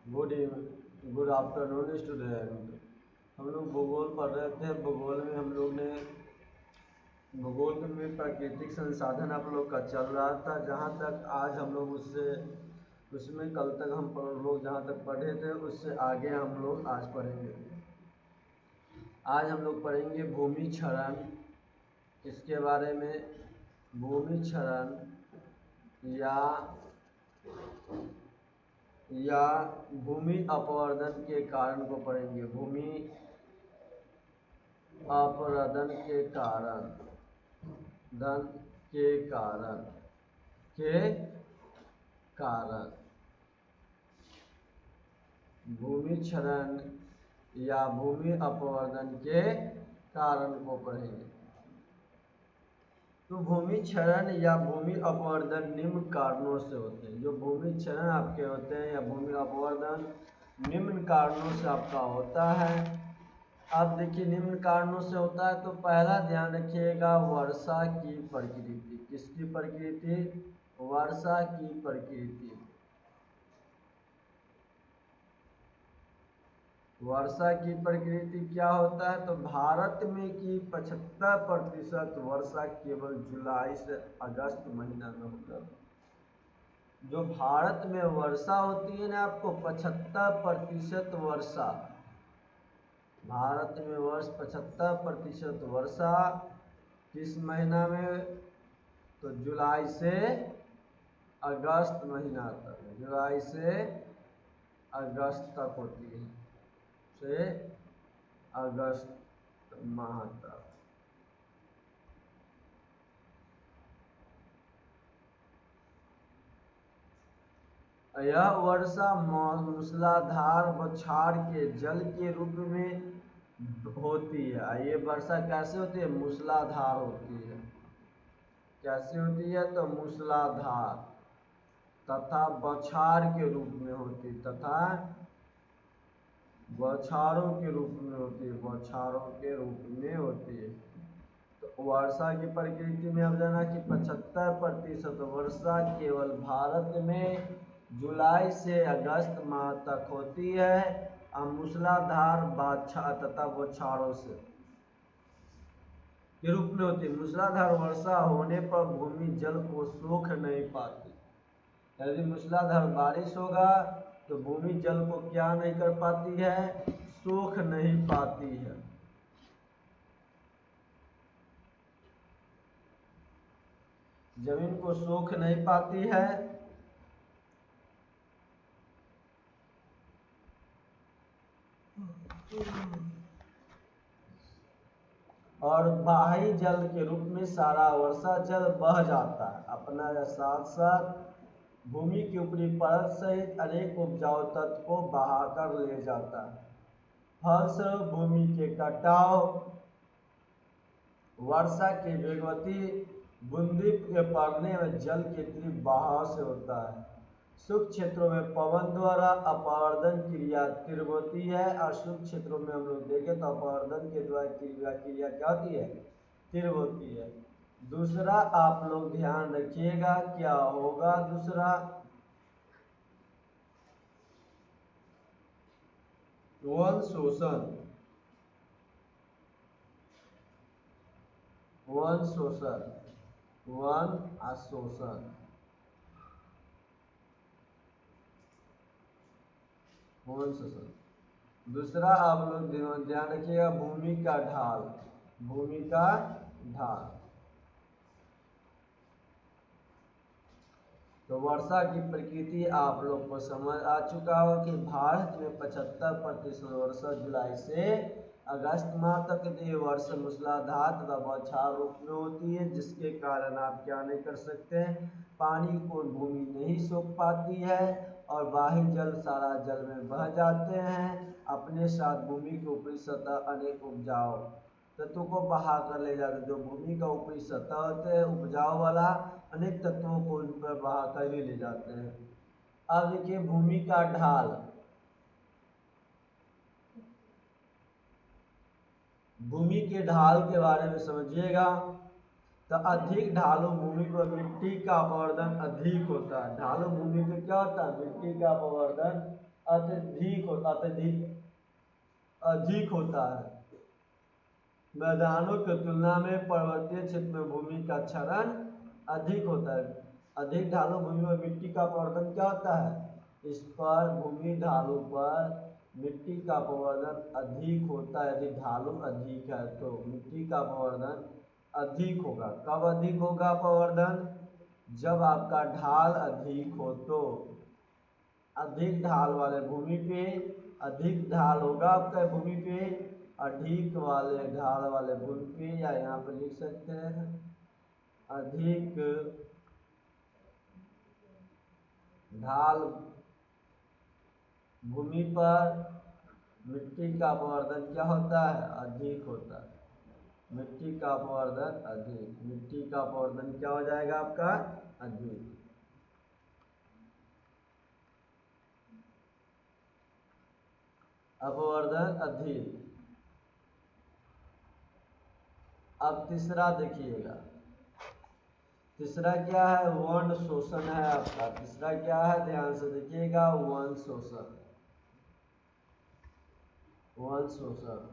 Good afternoon student. हम लोग भूगोल पढ़ रहे थे। भूगोल में हम लोग ने भूगोल में प्राकृतिक संसाधन आप लोग का चल रहा था, जहाँ तक आज हम लोग उसमें कल तक हम लोग जहाँ तक पढ़े थे उससे आगे हम लोग आज पढ़ेंगे। आज हम लोग पढ़ेंगे भूमि क्षरण, इसके बारे में। भूमि क्षरण या भूमि अपवर्दन के कारण को पढ़ेंगे। भूमि अपरदन के कारण के कारण भूमि क्षरण या भूमि अपवर्दन के कारण को पढ़ेंगे। तो भूमि क्षरण या भूमि अपवर्दन निम्न कारणों से होते हैं। जो भूमि क्षरण आपके होते हैं या भूमि अपवर्दन निम्न कारणों से आपका होता है। अब देखिए, निम्न कारणों से होता है तो पहला ध्यान रखिएगा, वर्षा की प्रकृति। किसकी प्रकृति? वर्षा की प्रकृति। वर्षा की प्रकृति क्या होता है? तो भारत में की 75% वर्षा केवल जुलाई से अगस्त महीना में होता है। जो भारत में वर्षा होती है ना, आपको 75% वर्षा भारत में 75% वर्षा किस महीना में? तो जुलाई से अगस्त महीना तक। जुलाई से अगस्त तक होती है, से अगस्त माह तक। यह वर्षा मूसलाधार बौछार के जल के रूप में होती है। ये वर्षा कैसे होती है? मूसलाधार होती है। कैसे होती है? तो मूसलाधार तथा बौछार के रूप में होती, तथा बौछारों के रूप में होती है। बौछारों के रूप में होती है। तो वर्षा की प्रकृति में अब जाना कि 75% वर्षा केवल भारत में जुलाई से अगस्त माह तक होती है और मूसलाधार तथा बौछारों से के रूप में होती है। मूसलाधार वर्षा होने पर भूमि जल को सोख नहीं पाती। यदि मूसलाधार बारिश होगा तो भूमि जल को क्या नहीं कर पाती है? सोख नहीं पाती है। जमीन को सोख नहीं पाती है। और बाह्य जल के रूप में सारा वर्षा जल बह जाता है अपना साथ साथ भूमि की ऊपरी परत सहित अनेक उपजाऊ तत्व को बहाकर ले जाता है। फलस्वरूप भूमि के कटाव वर्षा की वेगवती बूंदी के पड़ने व जल के तीव्र बहाव से होता है। शुष्क क्षेत्रों में पवन द्वारा अपवर्दन क्रिया तीव्र होती है और शुष्क क्षेत्रों में हम लोग देखें तो अपवर्दन के द्वारा क्रिया क्या होती है? तीव्र होती है। दूसरा आप लोग ध्यान रखिएगा, क्या होगा दूसरा? वन शोषण। वन शोषण, वन अशोषण, वन शोषण। दूसरा आप लोग ध्यान रखिएगा, भूमि का ढाल। भूमि का ढाल। तो वर्षा की प्रकृति आप लोग को समझ आ चुका हो कि भारत में 75% वर्षा जुलाई से अगस्त माह तक ये वर्षा मूसलाधार तथा बौछार रूप में होती है, जिसके कारण आप क्या नहीं कर सकते हैं? पानी को भूमि नहीं सोख पाती है और बाह्य जल सारा जल में बह जाते हैं। अपने साथ भूमि की ऊपरी सतह अनेक उपजाऊ तत्वों को बहा कर ले जाते हैं। जो भूमि का ऊपरी सतह होते हैं उपजाऊ वाला, अनेक तत्वों को उन पर बहा कर ही ले जाते हैं। अब देखिए भूमि का ढाल। भूमि के ढाल के बारे में समझिएगा। तो अधिक ढालू भूमि पर मिट्टी का अपवर्दन अधिक होता है। ढालू भूमि पे क्या होता है? मिट्टी का अपवर्दन अधिक होता है। मैदानों की तुलना में पर्वतीय क्षेत्र में भूमि का क्षरण अधिक होता है। अधिक ढालू भूमि में मिट्टी का अपवर्तन क्या होता है? इस पर भूमि ढालू पर मिट्टी का अपवर्तन अधिक होता है। यदि ढालू अधिक है तो मिट्टी का अपवर्तन अधिक होगा। कब अधिक होगा अपवर्तन? जब आपका ढाल अधिक हो तो। अधिक ढाल वाले भूमि पे अधिक ढाल होगा आपका भूमि पे, अधिक वाले ढाल वाले भूमि पे, या यहाँ पर लिख सकते हैं अधिक ढाल भूमि पर मिट्टी का अपवर्तन क्या होता है? अधिक होता है। मिट्टी का अपवर्तन अधिक, मिट्टी का अपवर्तन क्या हो जाएगा आपका? अधिक। अपवर्तन अधिक। अब तीसरा देखिएगा, तीसरा क्या है? वन शोषण है आपका। तीसरा क्या है? ध्यान से देखिएगा, वन शोषण। वन शोषण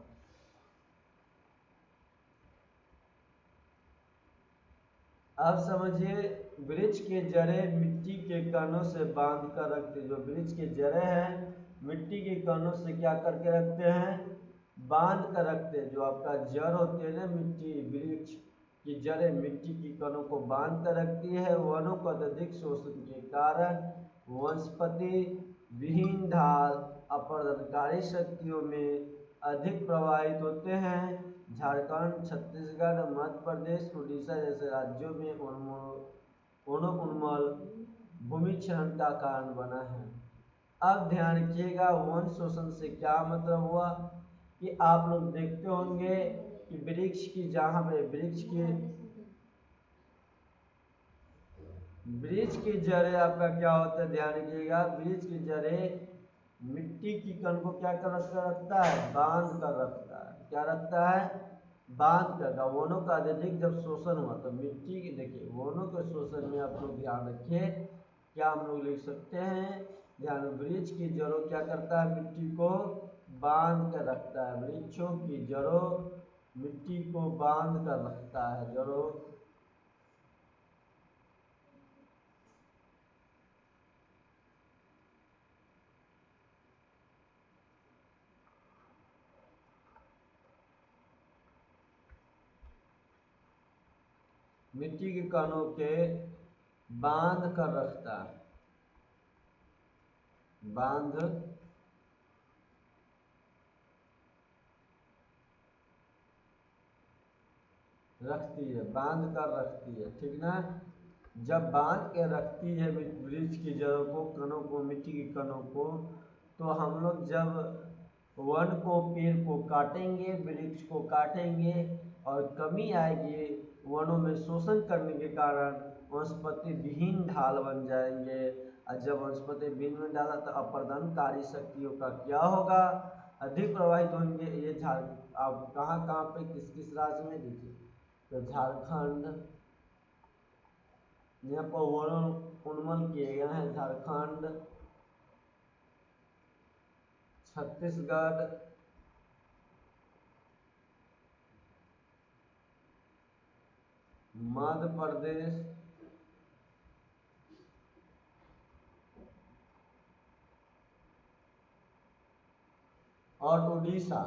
अब समझिए, वृक्ष के जड़ें मिट्टी के कणों से बांध कर रखते। जो वृक्ष के जड़ें हैं मिट्टी के कणों से क्या करके रखते हैं? बांध कर रखते हैं। जो आपका जड़ होते हैं ना, मिट्टी, वृक्ष की जड़ें मिट्टी की कणों को बांध कर रखती है। वनों को अत्यधिक शोषण के कारण वनस्पति विहीन ढाल अपवर्तनकारी शक्तियों में अधिक प्रभावित होते हैं। झारखंड, छत्तीसगढ़, मध्य प्रदेश, उड़ीसा जैसे राज्यों में उन्मूल भूमि क्षरण का कारण बना है। अब ध्यान रखिएगा, वन शोषण से क्या मतलब हुआ कि आप लोग देखते होंगे कि वृक्ष की, जहाँ पे वृक्ष की जड़ें आपका क्या होता है? ध्यान रखिएगा, वृक्ष की जड़ें मिट्टी की कण को क्या कर रखता है? बांध कर रखता है। क्या रखता है? बांध कर। वनों का अत्यधिक जब शोषण हुआ तो मिट्टी की, देखिए वनों के शोषण में आप लोग ध्यान रखिए, क्या हम लोग लिख सकते हैं? ध्यान, वृक्ष की जड़ों क्या करता है? मिट्टी को बांध कर रखता है। वृक्षों की जड़ों मिट्टी को बांध कर रखता है। जड़ों मिट्टी के कणों के बांध कर रखता है। बांध रखती है, बांध कर रखती है, ठीक ना? जब बांध के रखती है वृक्ष की जड़ों को, कणों को, मिट्टी के कणों को, तो हम लोग जब वन को, पेड़ को काटेंगे, वृक्ष को काटेंगे और कमी आएगी, वनों में शोषण करने के कारण वनस्पति विहीन ढाल बन जाएंगे। और जब वनस्पति विहीन ढाल तो अपवर्तनकारी शक्तियों का क्या होगा? अधिक प्रभावित होंगे। ये आप कहाँ कहाँ पे किस किस राज्य में देखिए, तो झारखंड, यहाँ पर वन उन्मूलन किए गए हैं। झारखंड, छत्तीसगढ़, मध्य प्रदेश, और उड़ीसा,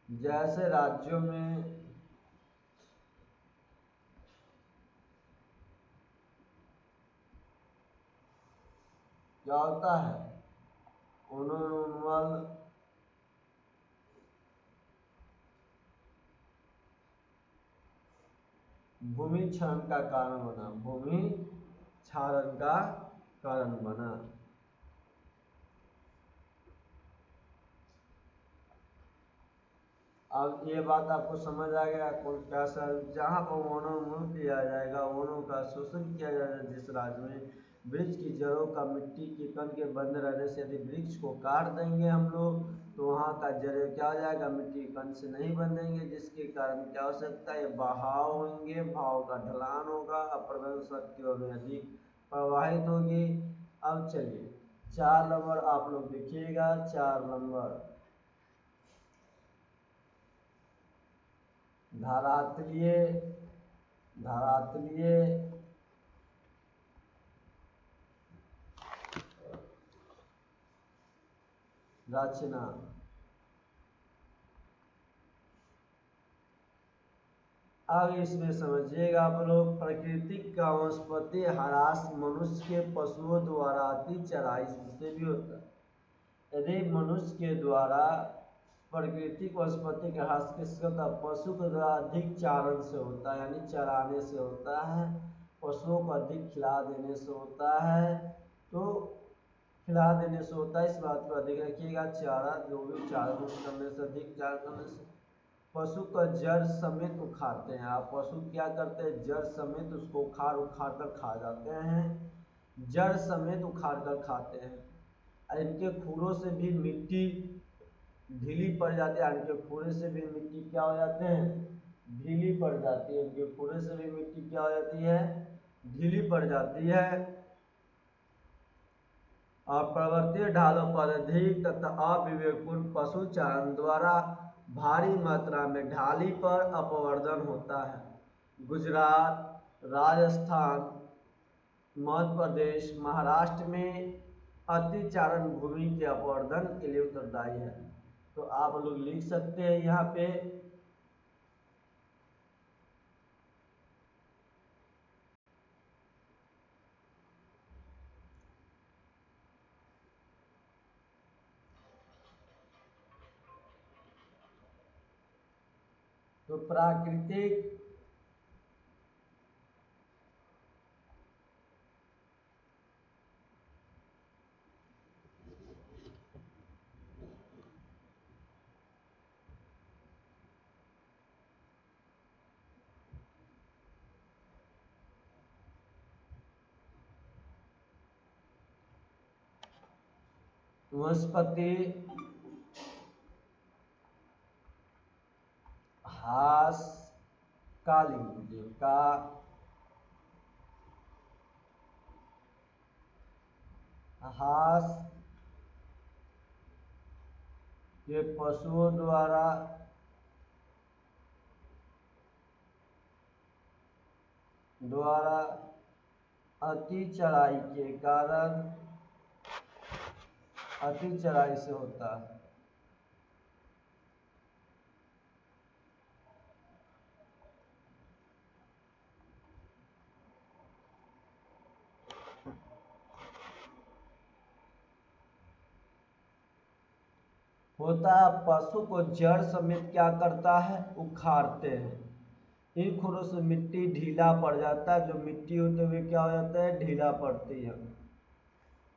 जैसे राज्यों में क्या होता है? उन्मूलन भूमि क्षरण का कारण बना। भूमि क्षरण का कारण बना। अब ये बात आपको समझ आ गया? कौन कैसा, जहाँ पर वनोन्मूलन किया जाएगा, वनों का शोषण किया जाएगा जिस राज्य में, वृक्ष की जड़ों का मिट्टी के कण के बंद रहने से यदि वृक्ष को काट देंगे हम लोग तो वहाँ का जड़ें क्या हो जाएगा, मिट्टी के कण से नहीं बंधेंगे, जिसके कारण क्या हो सकता है, बहाव होंगे, भाव का ढलान होगा, अपरदन शक्तियों में अधिक प्रवाहित होगी। अब चलिए 4 नंबर आप लोग देखिएगा, 4 नंबर धरातलीय धरातलीय रचना। अब इसमें समझिएगा आप लोग, प्राकृतिक का वनस्पति ह्रास मनुष्य के पशुओं द्वारा अति चराई से भी होता है। यदि मनुष्य के द्वारा प्राकृतिक वनस्पति का ह्रास किससे होता है, पशु के द्वारा अधिक चारण से होता है, यानी चराने से होता है, पशुओं को अधिक खिला देने से होता है। तो खिला देने से होता है, इस बात को अधिक रखिएगा, चारा जो भी चारण करने से, अधिक चारण करने से पशु का जड़ समेत उखाड़ते हैं। आप पशु क्या करते हैं, जड़ समेत उसको उखाड़ उखाड़ कर खा जाते हैं, जड़ समेत उखाड़ कर खाते हैं। इनके खुरों से भी मिट्टी ढीली पड़ जाती है, इनके खुरे से भी मिट्टी क्या हो जाते हैं, ढीली पड़ जाती है, इनके खुरे से भी मिट्टी क्या हो जाती है, ढीली पड़ जाती है। पर्वतीय ढालों पर अधिक तथा अविवेकपूर्ण पशु चारण द्वारा भारी मात्रा में ढाली पर अपवर्दन होता है। गुजरात, राजस्थान, मध्य प्रदेश, महाराष्ट्र में अतिचारण भूमि के अपवर्दन के लिए उत्तरदायी है। तो आप लोग लिख सकते हैं यहाँ पे तो प्राकृतिक वनस्पति ह्रास का लिख दीजिए, का ह्रास के पशुओं द्वारा अति चराई के कारण, अति चराई से होता है। होता है पशु को जड़ समेत क्या करता है, उखाड़ते हैं। इन खुरों से मिट्टी ढीला पड़ जाता है, जो मिट्टी होते हुए क्या हो जाता है, ढीला पड़ती है।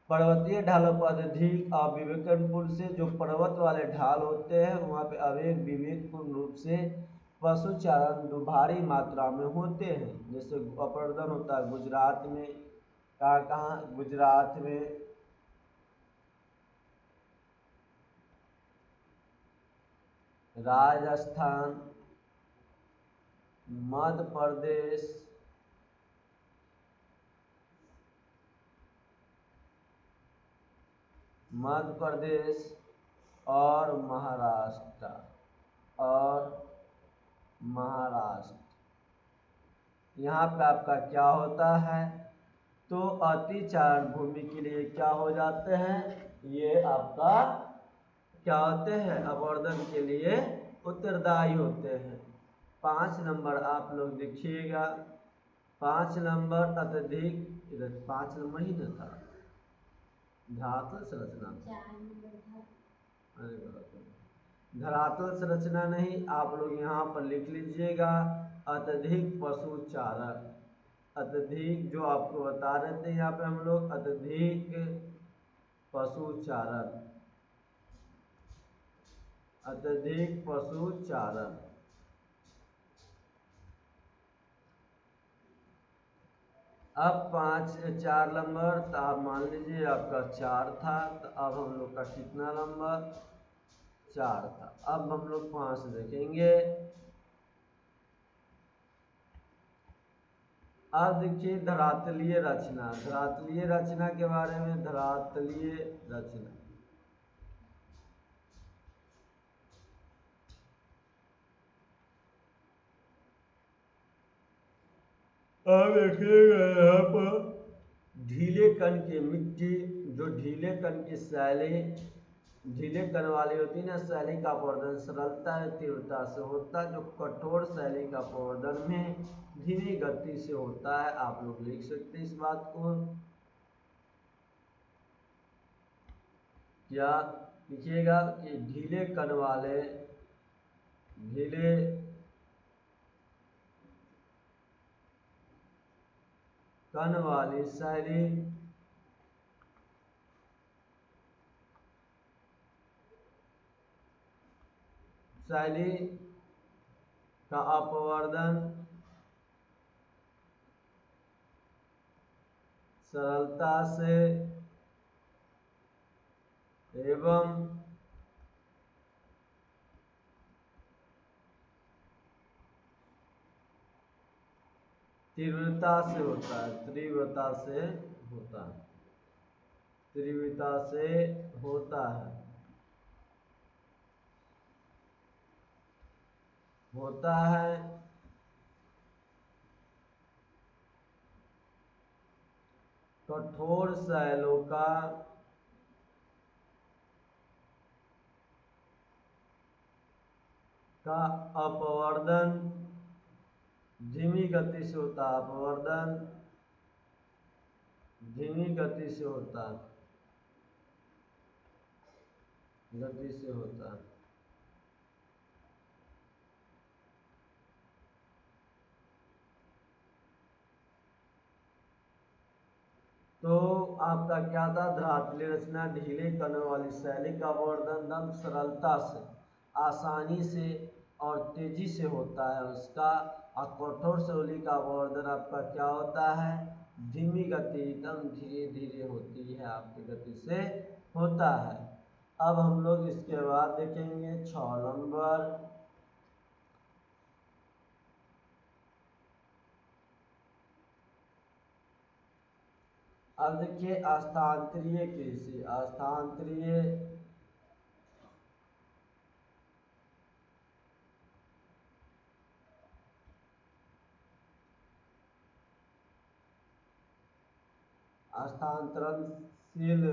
पर्वतीय ढालों पर अधिक अविवेकपूर्ण से, जो पर्वत वाले ढाल होते हैं वहाँ पे अवेक विवेकपूर्ण रूप से पशु चारण भारी मात्रा में होते हैं। जैसे अपवर्दन होता है गुजरात में, कहाँ कहाँ, गुजरात में, राजस्थान, मध्य प्रदेश, मध्य प्रदेश और महाराष्ट्र, और महाराष्ट्र, यहाँ पे आपका क्या होता है, तो अतिचारण भूमि के लिए क्या हो जाते हैं, ये आपका क्या होते हैं, अपवर्दन के लिए उत्तरदायी होते हैं। 5 नंबर आप लोग देखिएगा, 5 नंबर अत्यधिक, इधर 5 नंबर ही न था, धरातल संरचना, अरे धरातल संरचना नहीं, आप लोग यहाँ पर लिख लीजिएगा अत्यधिक पशु चारण। अत्यधिक जो आपको बता रहे थे यहाँ पे हम लोग, अत्यधिक पशु चारण, अत्यधिक पशु चारण। अब 4 नंबर, तो आप मान लीजिए आपका 4 था, तो अब हम लोग का कितना नंबर 4 था। अब हम लोग 5 देखेंगे। अब देखिए धरातलीय रचना, धरातलीय रचना के बारे में। धरातलीय रचना, अब देखिएगा यहाँ पर ढीले कण की मिट्टी, जो ढीले कण की शैली, ढीले कण वाली होती है ना, शैली का प्रवर्धन सरलता या तीव्रता से होता है। जो कठोर शैली का प्रवर्धन में धीमी गति से होता है। आप लोग लिख सकते हैं इस बात को। क्या लिखिएगा कि ढीले कण वाले, ढीले कण वाली शैली का अपवर्धन सरलता से एवं तीव्रता से होता है। तीव्रता से होता है, तीव्रता से होता है, होता है। कठोर शैलों का अपवर्धन धीमी गति से होता है। अपवर्धन धीमी गति से होता है, गति से होता है। तो आपका क्या था? धरातलीय रचना ढीले कणों वाली शैली का वर्णन दम सरलता से, आसानी से और तेजी से होता है उसका। और कठोर शैली का वर्णन आपका क्या होता है? धीमी गति, एकदम धीरे धीरे होती है, आपकी गति से होता है। अब हम लोग इसके बाद देखेंगे 6 नंबर। अब देखिए स्थानांतरीय कृषि, स्थानांतरीय स्थानांतरणशील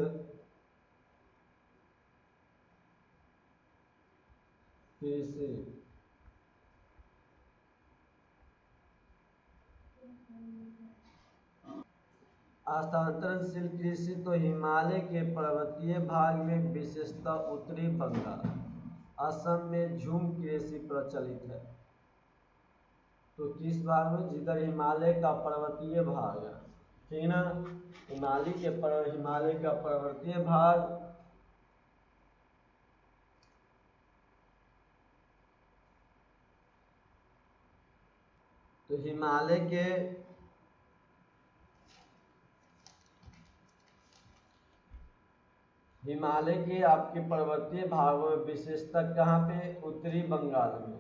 कृषि। स्थानांतरणशील कृषि तो हिमालय के पर्वतीय भाग में, विशेषतः उत्तरी बंगाल, असम में झूम कृषि प्रचलित है। तो किस भाग में? जिधर हिमालय का पर्वतीय भाग है, ठीक ना, हिमालय का पर्वतीय भाग, तो हिमालय के आपके पर्वतीय भागों में, विशेषतः कहाँ पे? उत्तरी बंगाल में।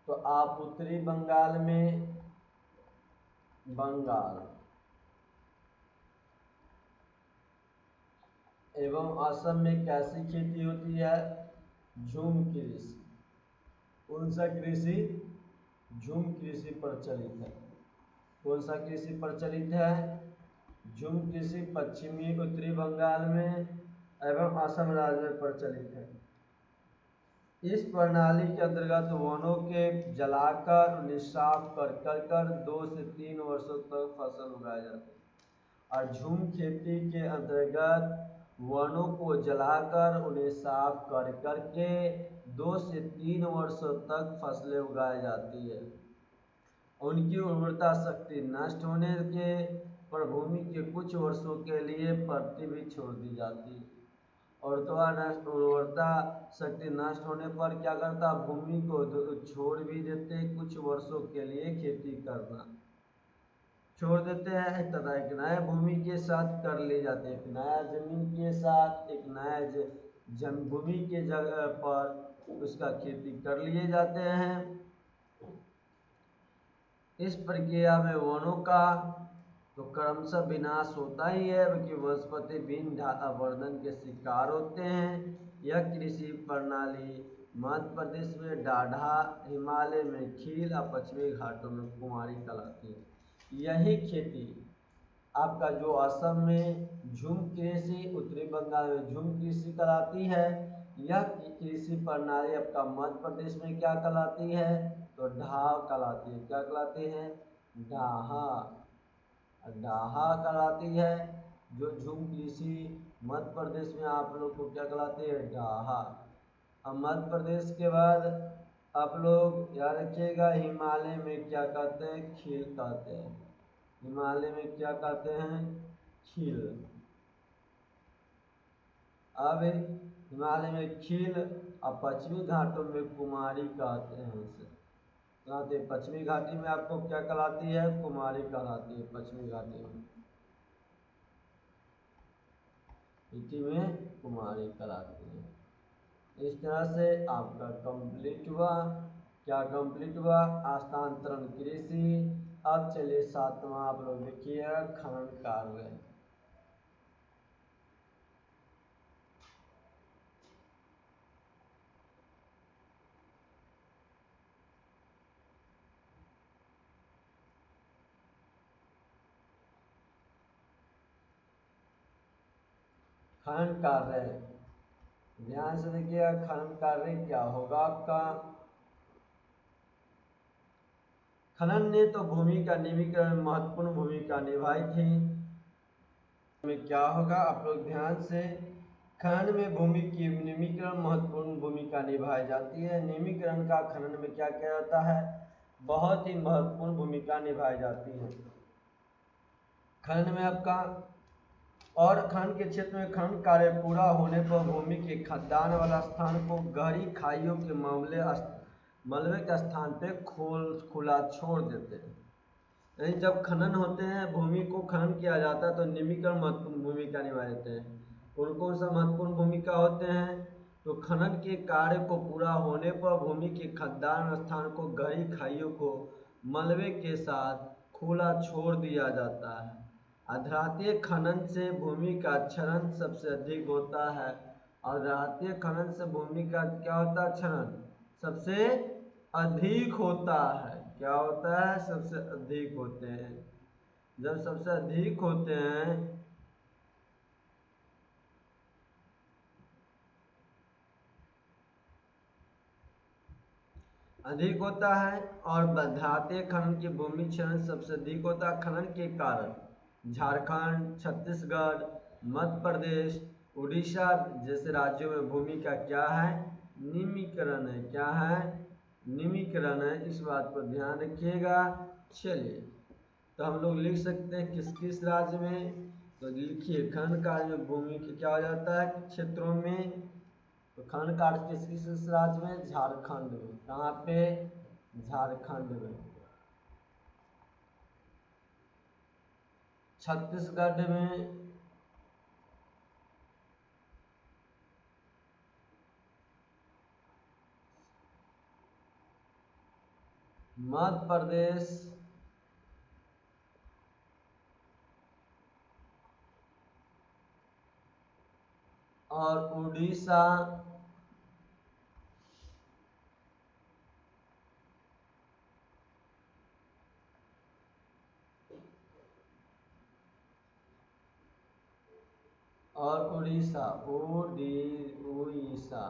तो आप उत्तरी बंगाल में, बंगाल एवं असम में कैसी खेती होती है? झूम कृषि। कौन सा कृषि? झूम कृषि प्रचलित है। कौन सा कृषि प्रचलित है? झूम कृषि पश्चिमी उत्तरी बंगाल में एवं असम राज्य में प्रचलित है। इस प्रणाली के अंतर्गत वनों के जलाकर उन्हें साफ कर 2 से 3 वर्षों तक फसल उगाए जाते हैं। और झूम खेती के अंतर्गत वनों को जलाकर उन्हें साफ करके 2 से 3 वर्षों तक फसलें उगाई जाती है। उनकी उर्वरता शक्ति नष्ट होने के पर भूमि के कुछ वर्षों के लिए परती भी छोड़ दी जाती है। और तो उर्वरता शक्ति नष्ट होने पर क्या करता? भूमि को छोड़ भी देते कुछ वर्षों के लिए खेती करना, छोड़ देते हैं तथा एक नए भूमि के साथ कर ले जाते हैं, एक नया जमीन के साथ एक नया भूमि के जगह पर उसका खेती कर लिए जाते हैं। इस प्रक्रिया में वनों का तो क्रमशः विनाश होता ही है, क्योंकि वनस्पति भिन्न आवर्धन के शिकार होते हैं। यह कृषि प्रणाली मध्य प्रदेश में डाढ़ा, हिमालय में खील और पश्चिमी घाटों में कुमारी कहलाती है। यही खेती आपका जो असम में झूम कृषि, उत्तरी बंगाल में झूम कृषि कहलाती है। यह कृषि प्रणाली आपका मध्य प्रदेश में क्या कहलाती है, तो ढाह कहलाती है। क्या कहलाती है, ढाहा, ढाहा कहलाती है। जो झूम कृषि मध्य प्रदेश में आप लोग को क्या कहलाती है, ढाहा। अब मध्य प्रदेश के बाद आप लोग याद रखिएगा हिमालय में क्या कहते हैं, खील कहते हैं। हिमालय में क्या कहते हैं, खील। अब हिमालय में खील और पश्चिमी घाटों में कुमारी कहते हैं। इसे कहते हैं पश्चिमी घाटी में आपको क्या कहलाती है, कुमारी कहलाती है। पश्चिमी घाटी में कुमारी कहलाती है। इस तरह से आपका कंप्लीट हुआ। क्या कंप्लीट हुआ, हस्तांतरण कृषि। अब चलिए सातवां आप लोग देखिए, खनन कार्य। खनन कार्य, ध्यान से देखिए, खनन कार्य क्या होगा आपका। खनन ने तो भूमि का निवीकरण में महत्वपूर्ण भूमिका निभाई थी। में क्या होगा आप लोग ध्यान से, खनन में भूमि की निवीकरण महत्वपूर्ण भूमिका निभाई जाती है। निवीकरण का खनन में क्या किया जाता है, बहुत ही महत्वपूर्ण भूमिका निभाई जाती है। खनन में आपका और खनन के क्षेत्र में खनन कार्य पूरा होने पर भूमि के खदान वाला स्थान को गहरी खाइयों के मलबे के स्थान पे खुला छोड़ देते हैं। यानी जब खनन होते हैं, भूमि को खनन किया जाता है तो निवीकरण महत्वपूर्ण भूमिका निभा देते हैं। कौन कौन सा महत्वपूर्ण भूमिका होते हैं, तो खनन के कार्य को पूरा होने पर भूमि के खदान स्थान को गहरी खाइयों को मलबे के साथ खुला छोड़ दिया जाता है। आधारीय खनन से भूमि का क्षरण सबसे अधिक होता है। आधारीय खनन से भूमि का क्या होता है, क्षरण सबसे अधिक होता है। क्या होता है, सबसे अधिक होते हैं। जब सबसे अधिक होते हैं अधिक होता है और धातीय खनन की भूमि क्षरण सबसे अधिक होता है। खनन के कारण झारखंड, छत्तीसगढ़, मध्य प्रदेश, उड़ीसा जैसे राज्यों में भूमि का क्या है, निमीकरण है। क्या है, निमीकरण है। इस बात पर ध्यान रखिएगा। चलिए तो हम लोग लिख सकते हैं किस किस राज्य में, तो लिखिए खनन कार्य में भूमि की क्या हो जाता है, क्षेत्रों में। तो खनन कार्य किस किस राज्य में, झारखंड में। कहाँ पे, झारखंड में। छत्तीसगढ़ में, मध्य प्रदेश, और उड़ीसा, और उड़ीसा, उड़ीसा,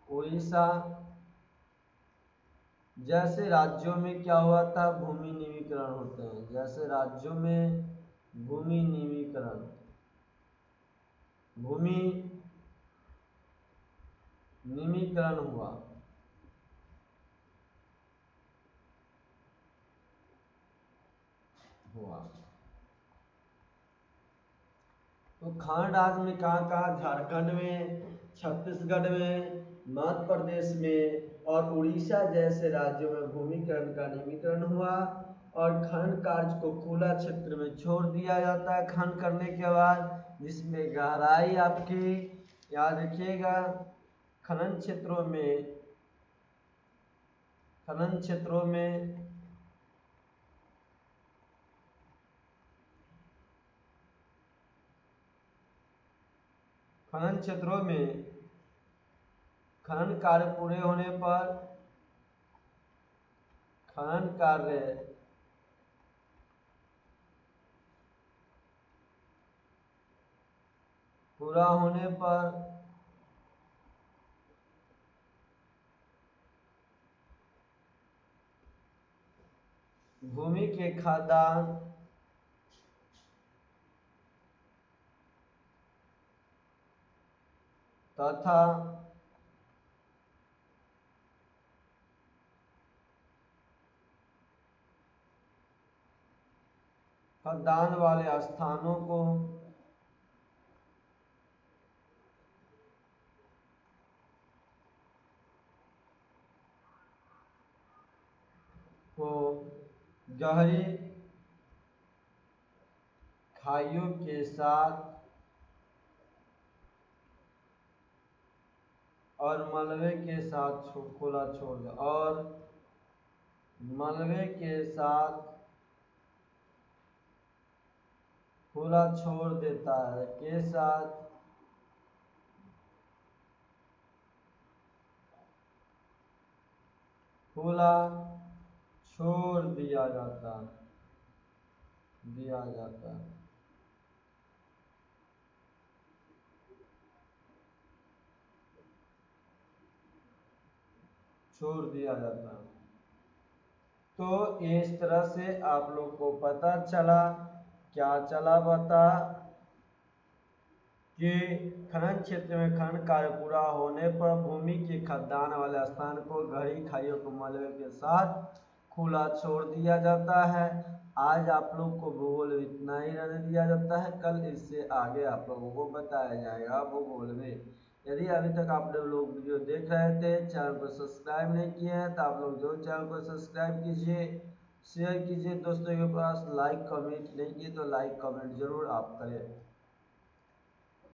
उड़ीसा जैसे राज्यों में क्या हुआ था, भूमि निवीकरण होते हैं। जैसे राज्यों में भूमि निवीकरण, भूमि निवीकरण हुआ, तो खान राज्य में कहाँ कहाँ, झारखंड में, छत्तीसगढ़ में, मध्य प्रदेश में और उड़ीसा जैसे राज्यों में भूमिकरण का निवीकरण हुआ। और खनन कार्य को खुला क्षेत्र में छोड़ दिया जाता है खनन करने के बाद, जिसमें गहराई आपकी याद रखिएगा। खनन क्षेत्रों में खनन क्षेत्रों में खनन क्षेत्रों में खनन कार्य पूरे होने पर खनन कार्य पूरा होने पर भूमि के खाद्यान्न तथा खदान वाले स्थानों को गहरी खाइयों के साथ और मलबे के साथ खुला छोड़ दे और मलबे के साथ खुला छोड़ देता है के साथ खुला छोड़ दिया जाता छोड़ दिया जाता। तो इस तरह से आप लोग को पता चला, क्या चला पता कि खनन क्षेत्र में खनन कार्य पूरा होने पर भूमि के खदान वाले स्थान को गहरी खाइयों को मलबे के साथ खुला छोड़ दिया जाता है। आज आप लोग को भूगोल इतना ही रहने दिया जाता है, कल इससे आगे आप लोगों को बताया जाएगा भूगोल में। यदि अभी तक आप लोग वीडियो देख रहे थे, चैनल को सब्सक्राइब नहीं किए हैं तो आप लोग जो चैनल को सब्सक्राइब कीजिए, शेयर कीजिए दोस्तों के पास, लाइक कमेंट नहीं किए तो लाइक कमेंट जरूर आप करें।